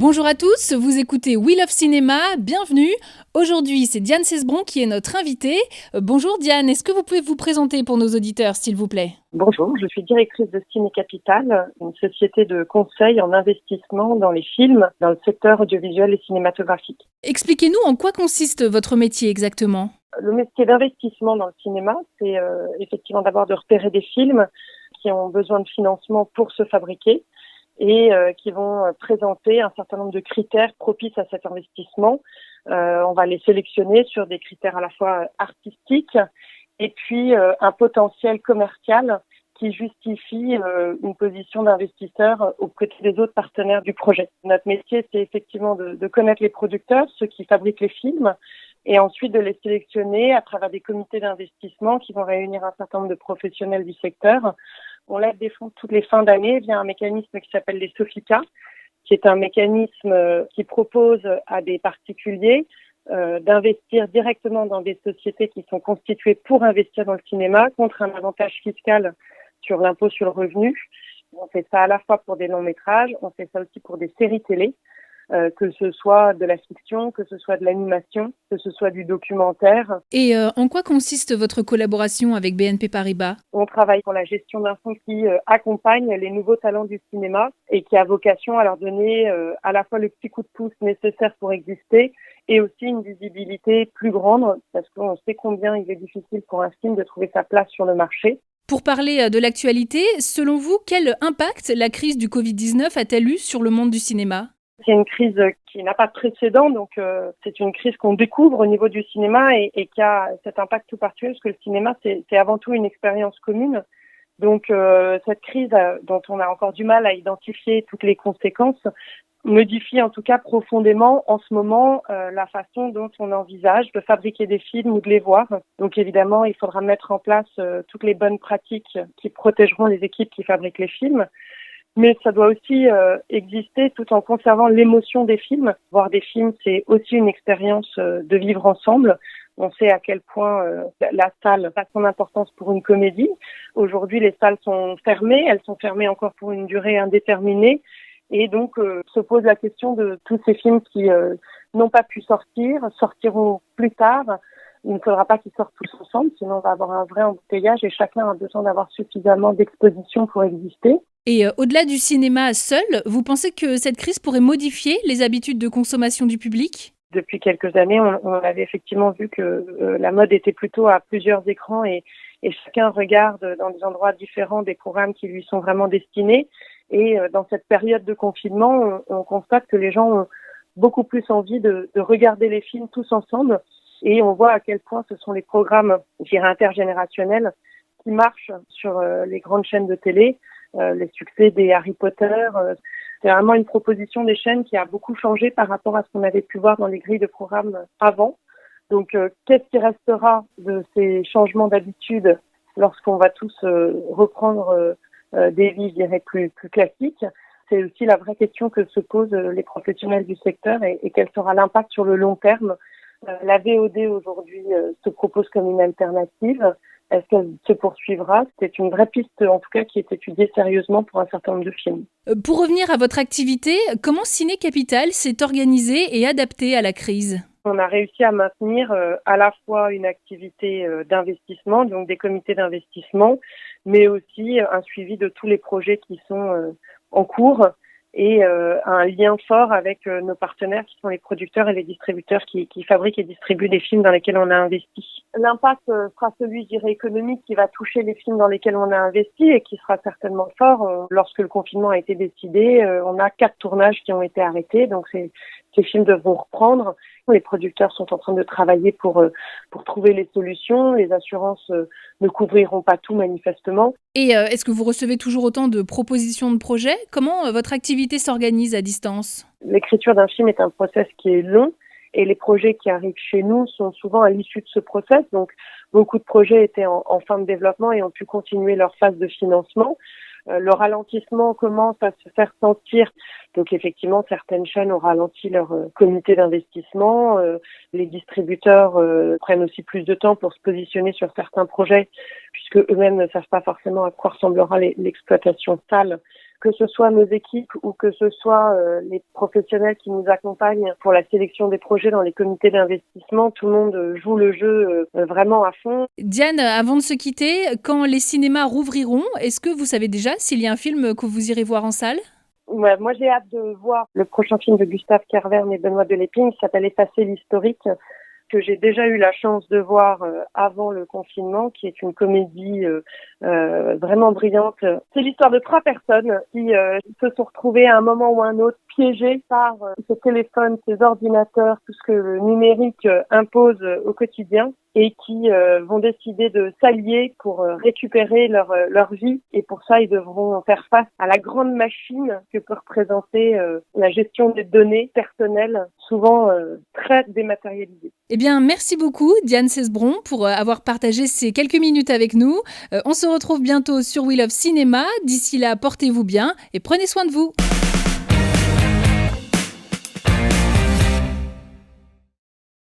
Bonjour à tous, vous écoutez We Love Cinéma, bienvenue. Aujourd'hui, c'est Diane Cesbron qui est notre invitée. Bonjour Diane, est-ce que vous pouvez vous présenter pour nos auditeurs, s'il vous plaît ? Bonjour, je suis directrice de Ciné Capital, une société de conseil en investissement dans les films, dans le secteur audiovisuel et cinématographique. Expliquez-nous en quoi consiste votre métier exactement. Le métier d'investissement dans le cinéma, c'est effectivement d'abord de repérer des films qui ont besoin de financement pour se fabriquer et qui vont présenter un certain nombre de critères propices à cet investissement. On va les sélectionner sur des critères à la fois artistiques et puis un potentiel commercial qui justifie une position d'investisseur aux côtés des autres partenaires du projet. Notre métier, c'est effectivement de connaître les producteurs, ceux qui fabriquent les films, et ensuite de les sélectionner à travers des comités d'investissement qui vont réunir un certain nombre de professionnels du secteur. On lève des fonds toutes les fins d'année via un mécanisme qui s'appelle les Sofica, qui est un mécanisme qui propose à des particuliers d'investir directement dans des sociétés qui sont constituées pour investir dans le cinéma contre un avantage fiscal sur l'impôt sur le revenu. On fait ça à la fois pour des longs métrages, on fait ça aussi pour des séries télé, que ce soit de la fiction, que ce soit de l'animation, que ce soit du documentaire. Et en quoi consiste votre collaboration avec BNP Paribas ? On travaille pour la gestion d'un fonds qui accompagne les nouveaux talents du cinéma et qui a vocation à leur donner à la fois le petit coup de pouce nécessaire pour exister et aussi une visibilité plus grande parce qu'on sait combien il est difficile pour un film de trouver sa place sur le marché. Pour parler de l'actualité, selon vous, quel impact la crise du Covid-19 a-t-elle eu sur le monde du cinéma ? C'est une crise qui n'a pas de précédent, donc c'est une crise qu'on découvre au niveau du cinéma et qui a cet impact tout particulier parce que le cinéma, c'est avant tout une expérience commune. Donc cette crise dont on a encore du mal à identifier toutes les conséquences modifie en tout cas profondément en ce moment la façon dont on envisage de fabriquer des films ou de les voir. Donc évidemment, il faudra mettre en place toutes les bonnes pratiques qui protégeront les équipes qui fabriquent les films. Mais ça doit aussi exister tout en conservant l'émotion des films. Voir des films, c'est aussi une expérience de vivre ensemble. On sait à quel point la salle a son importance pour une comédie. Aujourd'hui, les salles sont fermées. Elles sont fermées encore pour une durée indéterminée. Et donc, se pose la question de tous ces films qui n'ont pas pu sortir, sortiront plus tard. Il ne faudra pas qu'ils sortent tous ensemble, sinon on va avoir un vrai embouteillage et chacun a besoin d'avoir suffisamment d'exposition pour exister. Et au-delà du cinéma seul, vous pensez que cette crise pourrait modifier les habitudes de consommation du public ? Depuis quelques années, on avait effectivement vu que la mode était plutôt à plusieurs écrans et chacun regarde dans des endroits différents des programmes qui lui sont vraiment destinés. Et dans cette période de confinement, on constate que les gens ont beaucoup plus envie de regarder les films tous ensemble. Et on voit à quel point ce sont les programmes, je dirais, intergénérationnels qui marchent sur les grandes chaînes de télé. Les succès des Harry Potter, c'est vraiment une proposition des chaînes qui a beaucoup changé par rapport à ce qu'on avait pu voir dans les grilles de programmes avant. Donc, qu'est-ce qui restera de ces changements d'habitude lorsqu'on va tous reprendre des vies, je dirais, plus classiques ? C'est aussi la vraie question que se posent les professionnels du secteur et quel sera l'impact sur le long terme. La VOD aujourd'hui se propose comme une alternative. Est-ce qu'elle se poursuivra ? C'est une vraie piste, en tout cas, qui est étudiée sérieusement pour un certain nombre de films. Pour revenir à votre activité, comment Ciné Capital s'est organisé et adapté à la crise ? On a réussi à maintenir à la fois une activité d'investissement, donc des comités d'investissement, mais aussi un suivi de tous les projets qui sont en cours et un lien fort avec nos partenaires qui sont les producteurs et les distributeurs qui fabriquent et distribuent les films dans lesquels on a investi. L'impact sera celui, je dirais, économique qui va toucher les films dans lesquels on a investi et qui sera certainement fort. Lorsque le confinement a été décidé, on a 4 tournages qui ont été arrêtés, donc ces films devront reprendre. Les producteurs sont en train de travailler pour trouver les solutions. Les assurances ne couvriront pas tout manifestement. Et est-ce que vous recevez toujours autant de propositions de projets ? Comment votre activité s'organise à distance ? L'écriture d'un film est un process qui est long et les projets qui arrivent chez nous sont souvent à l'issue de ce process. Donc, beaucoup de projets étaient en fin de développement et ont pu continuer leur phase de financement. Le ralentissement commence à se faire sentir. Donc effectivement, certaines chaînes ont ralenti leur comité d'investissement. Les distributeurs prennent aussi plus de temps pour se positionner sur certains projets, puisque eux-mêmes ne savent pas forcément à quoi ressemblera l'exploitation salle que ce soit nos équipes ou que ce soit les professionnels qui nous accompagnent pour la sélection des projets dans les comités d'investissement, tout le monde joue le jeu vraiment à fond. Diane, avant de se quitter, quand les cinémas rouvriront, est-ce que vous savez déjà s'il y a un film que vous irez voir en salle ? Ouais, moi, j'ai hâte de voir le prochain film de Gustave Kervern et Benoît Delépine qui s'appelle Effacer l'historique, que j'ai déjà eu la chance de voir avant le confinement, qui est une comédie vraiment brillante. C'est l'histoire de 3 personnes qui se sont retrouvées à un moment ou à un autre piégées par ces téléphones, ces ordinateurs, tout ce que le numérique impose au quotidien, et qui vont décider de s'allier pour récupérer leur vie. Et pour ça, ils devront faire face à la grande machine que peut représenter la gestion des données personnelles, souvent très dématérialisées. Eh bien, merci beaucoup, Diane Cesbron, pour avoir partagé ces quelques minutes avec nous. On se retrouve bientôt sur We Love Cinéma. D'ici là, portez-vous bien et prenez soin de vous.